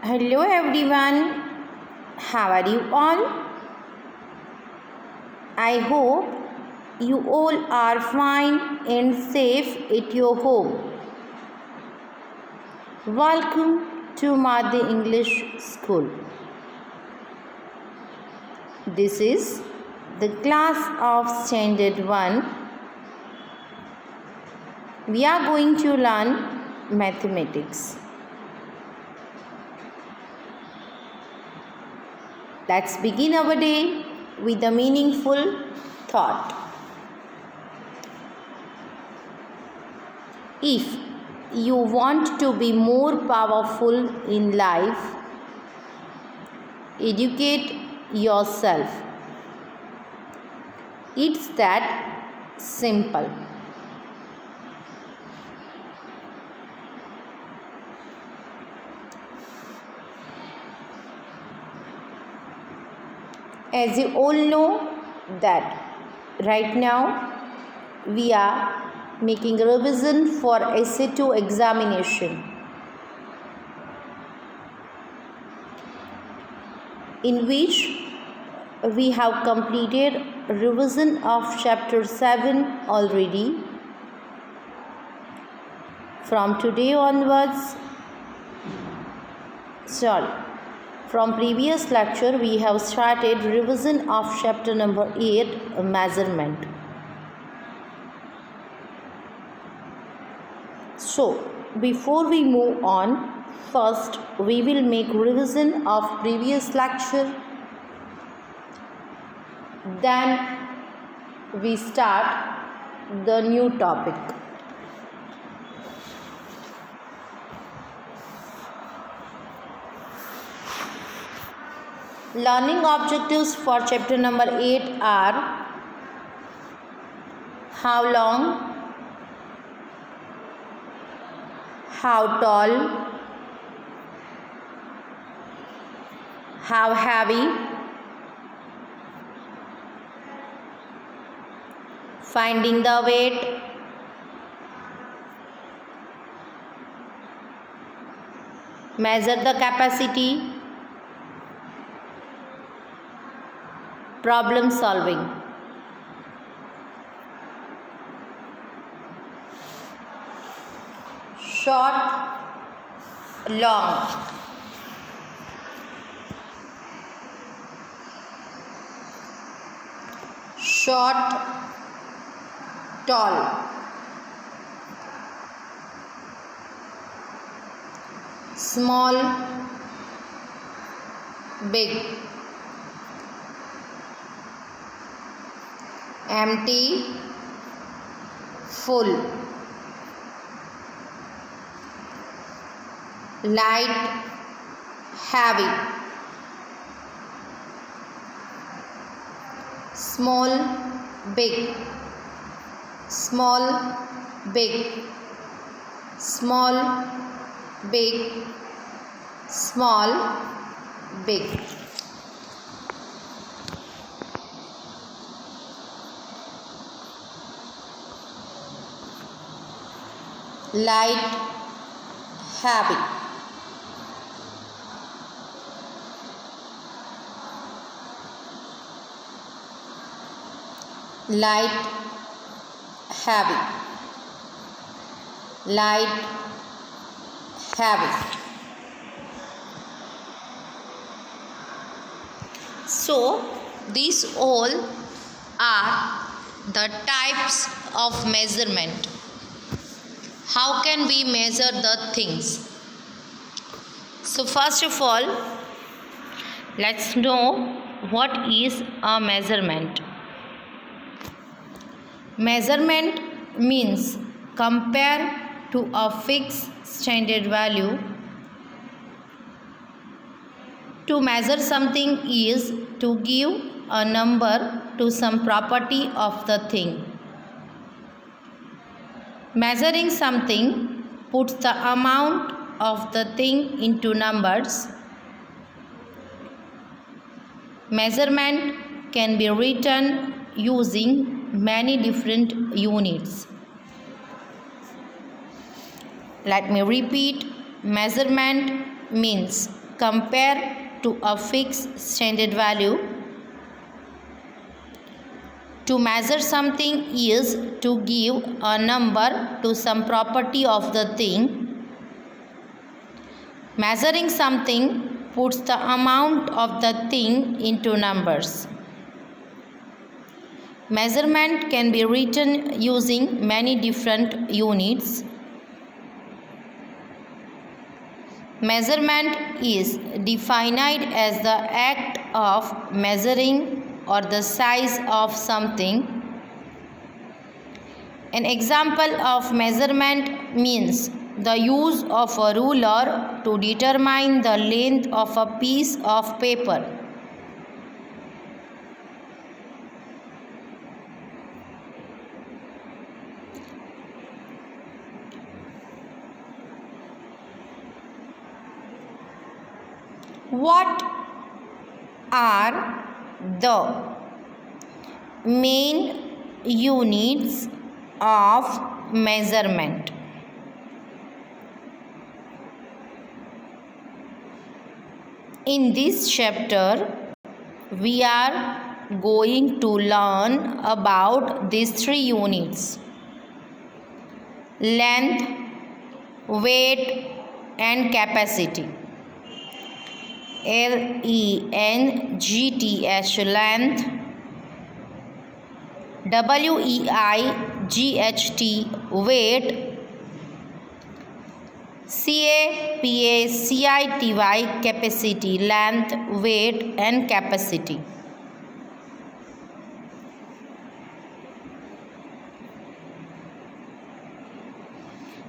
Hello everyone, how are you all? I hope you all are fine and safe at your home. Welcome to Madhya English School. This is the class of Standard 1. We are going to learn mathematics. Let's begin our day with a meaningful thought. If you want to be more powerful in life, educate yourself. It's that simple. As you all know that right now we are making revision for SA2 examination, in which we have completed revision of chapter 7 already. From today onwards, from previous lecture we have started revision of chapter number 8, measurement. So before we move on, first we will make revision of previous lecture, then we start the new topic. Learning objectives for chapter number 8 are: how long, how tall, how heavy, finding the weight, measure the capacity, problem solving. Short, long. Short, tall. Small, big. Empty, full. Light, heavy. Small, big. Small, big. Small, big. Small, big. Light, heavy. Light, heavy. Light, heavy. So these all are the types of measurement. How can we measure the things? So first of all, let's know what is a measurement. Measurement means compare to a fixed standard value. To measure something is to give a number to some property of the thing. Measuring something puts the amount of the thing into numbers. Measurement can be written using many different units. Let me repeat. Measurement means compare to a fixed standard value. To measure something is to give a number to some property of the thing. Measuring something puts the amount of the thing into numbers. Measurement can be written using many different units. Measurement is defined as the act of measuring or the size of something. An example of measurement means the use of a ruler to determine the length of a piece of paper. What are the main units of measurement? In this chapter, we are going to learn about these three units: length, weight, and capacity. LENGTH, length. WEIGHT, weight. CAPACITY, capacity, length, weight, and capacity.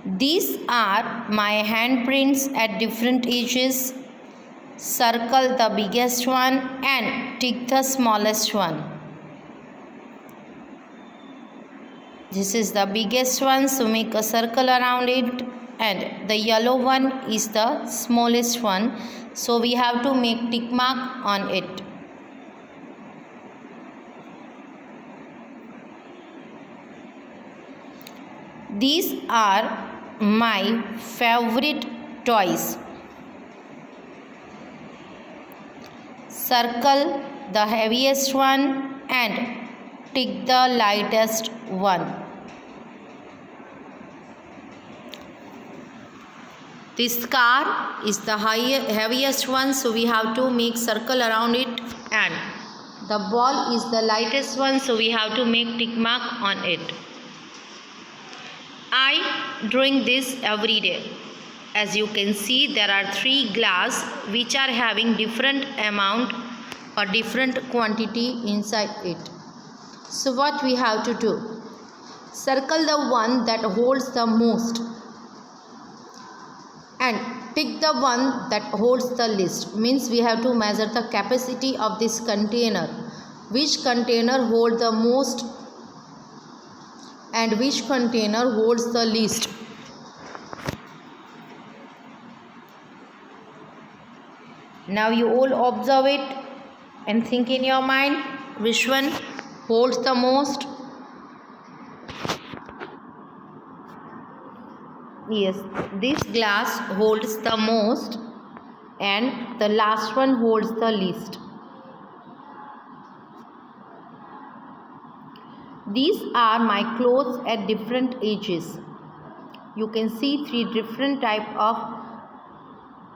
These are my handprints at different ages. Circle the biggest one and tick the smallest one. This is the biggest one, so make a circle around it, and the yellow one is the smallest one, so we have to make tick mark on it. These are my favorite toys. Circle the heaviest one and tick the lightest one. This car is the heaviest one, so we have to make circle around it, and the ball is the lightest one, so we have to make tick mark on it. I drink this every day. As you can see, there are 3 glasses which are having different amount or different quantity inside it. So what we have to do? Circle the one that holds the most and tick the one that holds the least. Means we have to measure the capacity of this container. Which container holds the most and which container holds the least. Now you all observe it and think in your mind which one holds the most. Yes, this glass holds the most and the last one holds the least. These are my clothes at different ages. You can see 3 different type of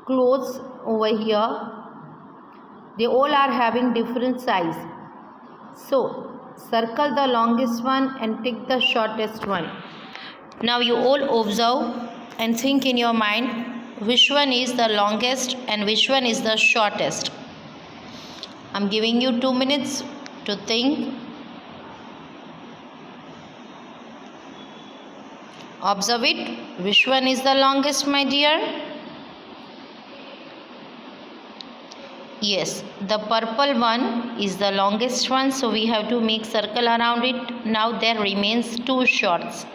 clothes over here. They all are having different size. So circle the longest one and tick the shortest one. Now you all observe and think in your mind which one is the longest and which one is the shortest. I'm giving you 2 minutes to think. Observe it. Which one is the longest, my dear? Yes, the purple one is the longest one, so we have to make circle around it. Now there remains 2 shorts,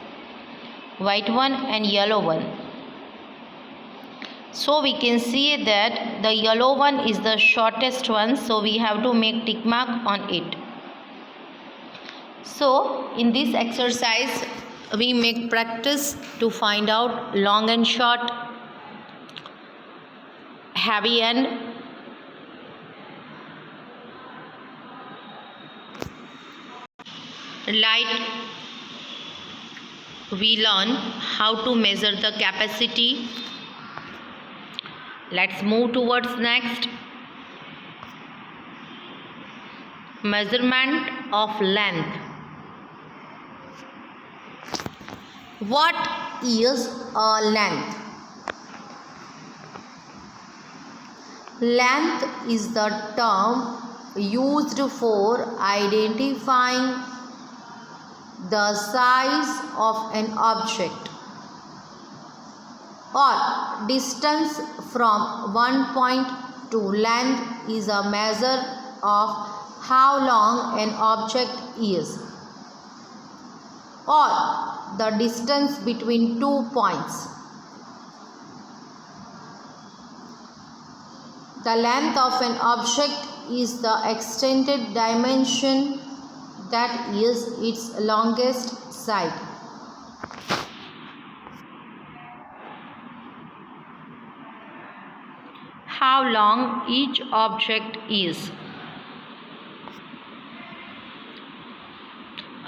white one and yellow one. So we can see that the yellow one is the shortest one, so we have to make tick mark on it. So in this exercise we make practice to find out long and short. heavy end, light. We learn how to measure the capacity. Let's move towards next. Measurement of length. What is a length? Length is the term used for identifying the size of an object or distance from one point to. Length is a measure of how long an object is, or the distance between 2 points. The length of an object is the extended dimension that is its longest side. How long each object is.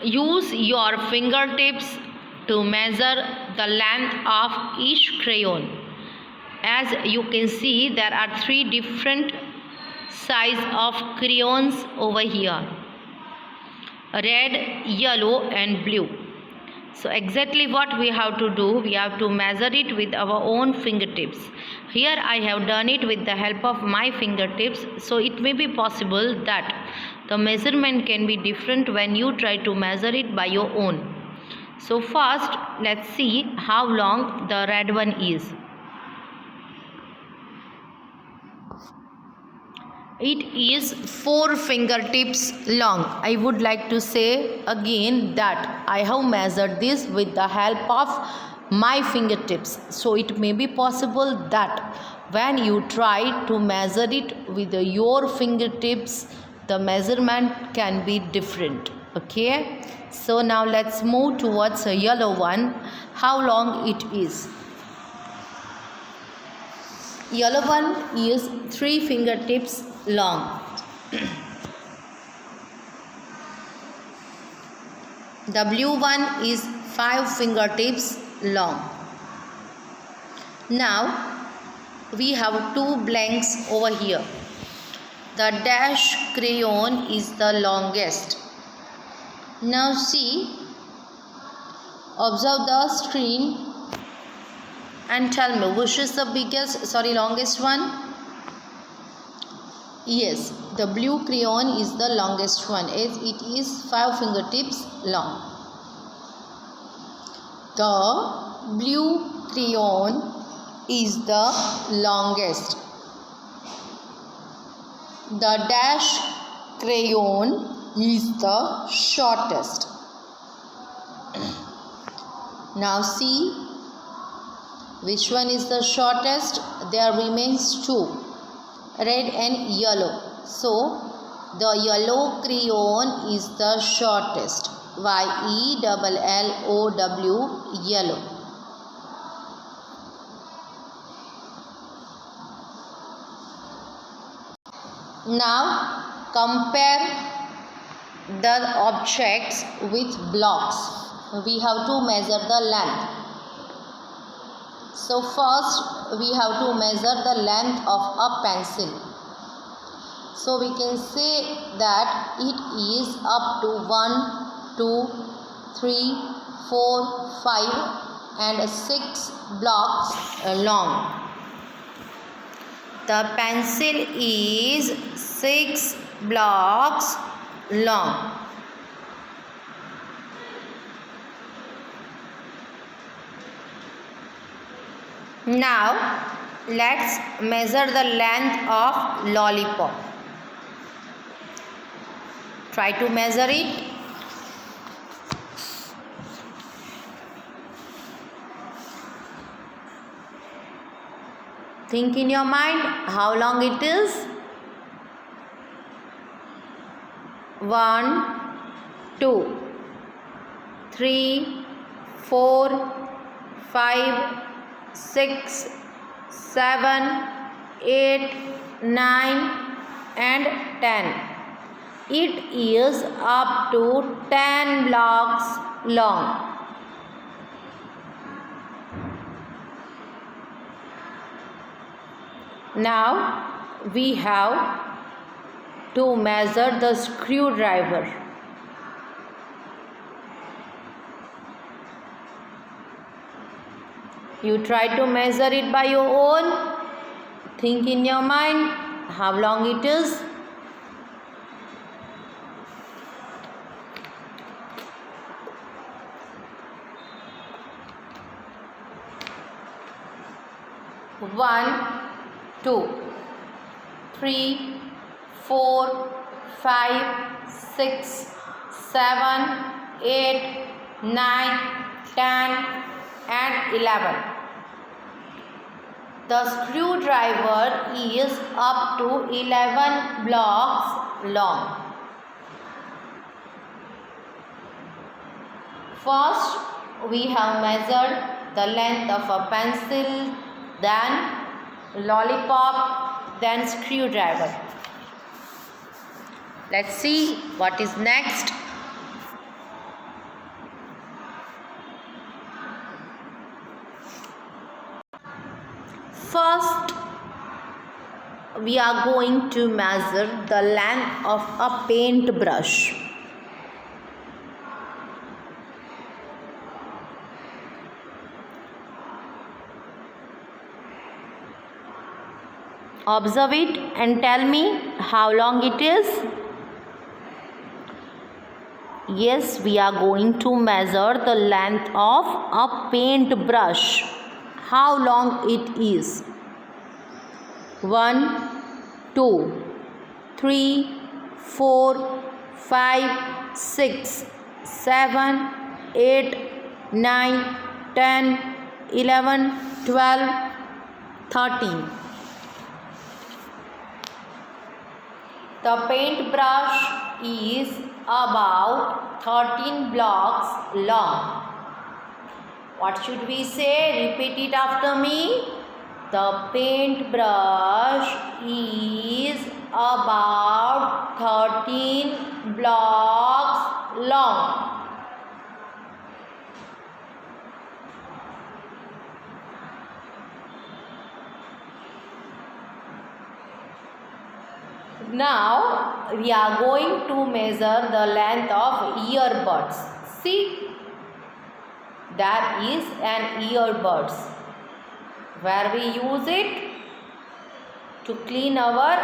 Use your fingertips to measure the length of each crayon. As you can see, there are 3 different sizes of crayons over here: red, yellow and blue. So exactly what we have to do, we have to measure it with our own fingertips. Here I have done it with the help of my fingertips. So it may be possible that the measurement can be different when you try to measure it by your own. So first, let's see how long the red one is. It is 4 fingertips long. I would like to say again that I have measured this with the help of my fingertips. So it may be possible that when you try to measure it with your fingertips, the measurement can be different. Okay. So now let's move towards a yellow one. How long it is. Yellow one is 3 fingertips long. The blue one is 5 fingertips long. Now we have 2 blanks over here. The dash crayon is the longest. Now see, observe the screen and tell me which is the longest one. Yes, the blue crayon is the longest one as it is 5 fingertips long. The blue crayon is the longest. The dash crayon is the shortest. Now see which one is the shortest. There remains 2. Red and yellow. So the yellow crayon is the shortest. YELLOW, yellow. Now compare the objects with blocks. We have to measure the length. So first we have to measure the length of a pencil. So we can say that it is up to 1, 2, 3, 4, 5 and 6 blocks long. The pencil is 6 blocks long. Now let's measure the length of lollipop. Try to measure it. Think in your mind how long it is. 1, 2, 3, 4, 5, 6, 7, 8, 9 and 10. It is up to 10 blocks long. Now we have to measure the screwdriver. You try to measure it by your own. Think in your mind how long it is. One, 2, 3, 4, 5, 6, 7, 8, 9, 10 and 11. The screwdriver is up to 11 blocks long. First, we have measured the length of a pencil, then lollipop, then screwdriver. Let's see what is next. First, we are going to measure the length of a paintbrush. Observe it and tell me how long it is. Yes, we are going to measure the length of a paintbrush. How long it is? 1, 2, 3, 4, 5, 6, 7, 8, 9, 10, 11, 12, 13. The paintbrush is about 13 blocks long. What should we say? Repeat it after me. The paintbrush is about 13 blocks long. Now we are going to measure the length of earbuds. See, there is an earbuds where we use it to clean our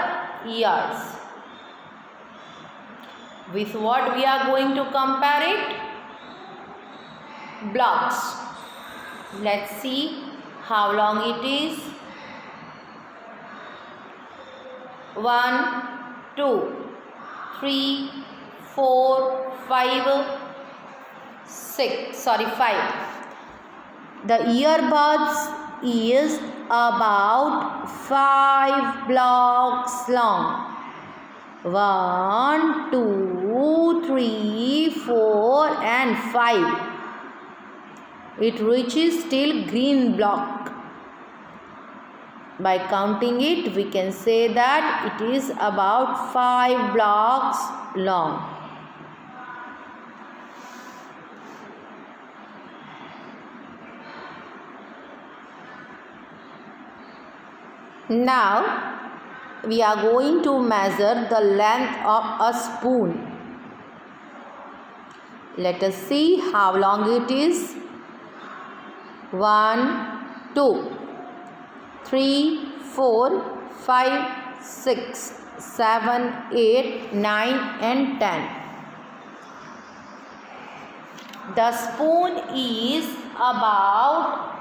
ears. With what we are going to compare it? Blocks. Let's see how long it is. 1, 2, 3, 4, 5, 5. The earbuds is about 5 blocks long. 1, 2, 3, 4 and 5. It reaches till green block. By counting it, we can say that it is about 5 blocks long. Now, we are going to measure the length of a spoon. Let us see how long it is. 1, 2, 3, 4, 5, 6, 7, 8, 9 and 10. The spoon is about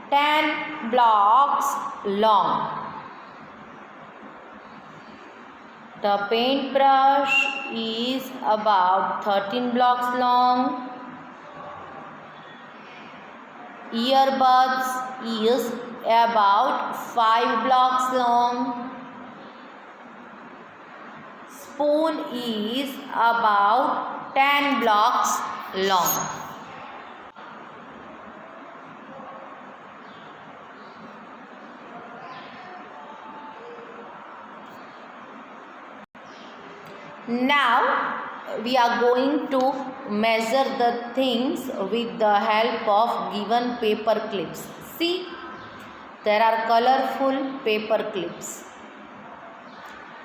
10 blocks long. The paintbrush is about 13 blocks long. Earbuds is about 5 blocks long. Spoon is about 10 blocks long. Now we are going to measure the things with the help of given paper clips. See, there are colorful paper clips.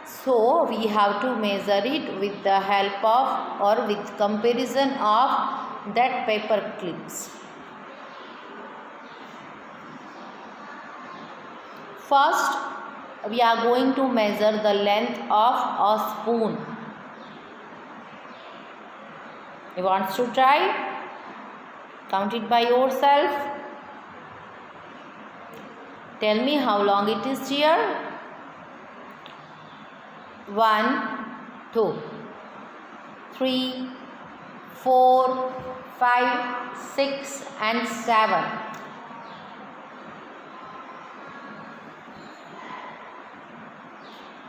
So we have to measure it with the help of or with comparison of that paper clips. First, we are going to measure the length of a spoon. You want to try? Count it by yourself. Tell me how long it is here. 1, 2, 3, 4, 5, 6 and 7.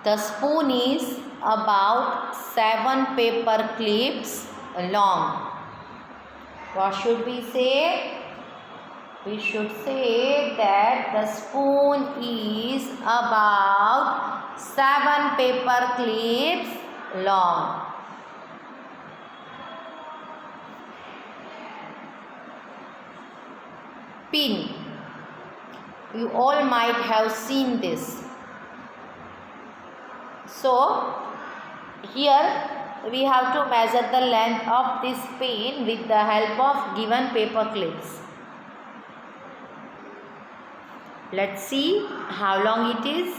The spoon is about 7 paper clips long. What should we say? We should say that the spoon is about 7 paper clips long. Pin. You all might have seen this. So, here we have to measure the length of this pin with the help of given paper clips. Let's see how long it is.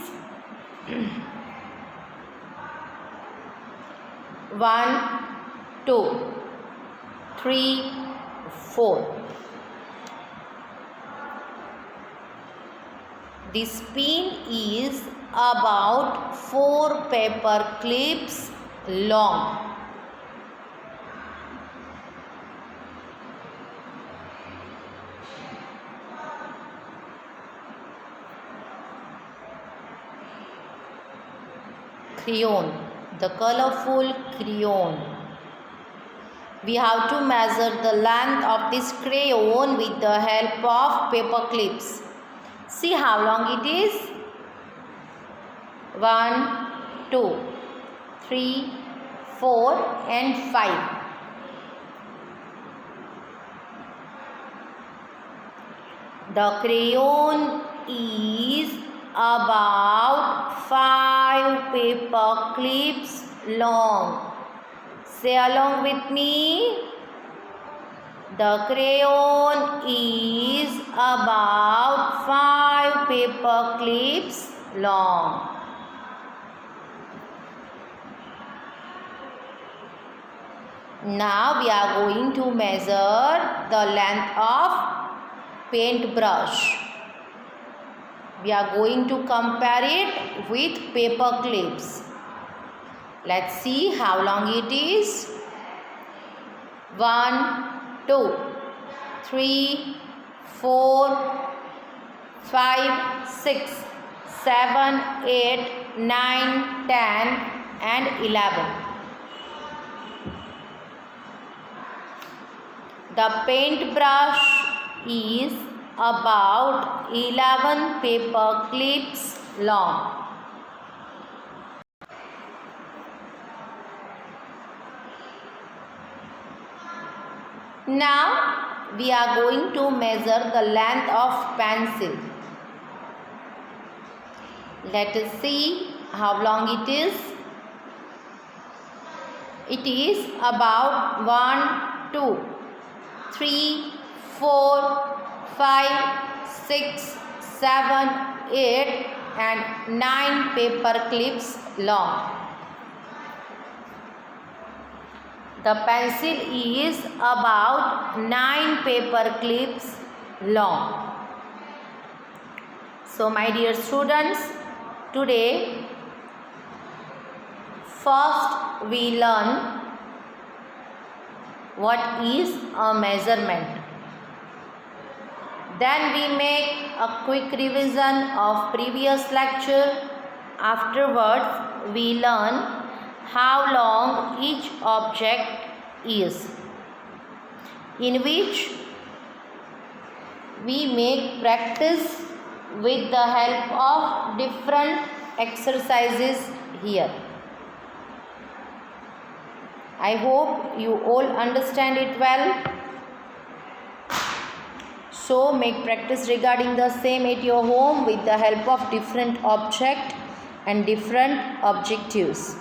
1, 2, 3, 4. This pin is about 4 paper clips long. Crayon, the colorful crayon. We have to measure the length of this crayon with the help of paper clips. See how long it is. 1, 2, 3, 4 and 5. The crayon is about 5 paper clips long. Say along with me. The crayon is about 5 paper clips long. Now we are going to measure the length of paintbrush. We are going to compare it with paper clips. Let's see how long it is. 1, 2, 3, 4, 5, 6, 7, 8, 9, 10 and 11. The paintbrush is about 11 paper clips long. Now we are going to measure the length of pencil. Let us see how long it is. It is about 1, 2, 3, 4, 5, 6, 7, 8 and 9 paper clips long. The pencil is about 9 paper clips long. So my dear students, today first we learn what is a measurement. Then we make a quick revision of previous lecture. Afterwards, we learn how long each object is, in which we make practice with the help of different exercises here. I hope you all understand it well. So make practice regarding the same at your home with the help of different objects and different objectives.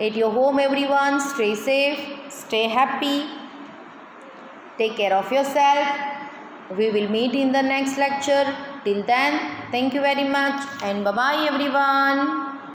At your home everyone, stay safe, stay happy, take care of yourself. We will meet in the next lecture. Till then, thank you very much and bye-bye everyone.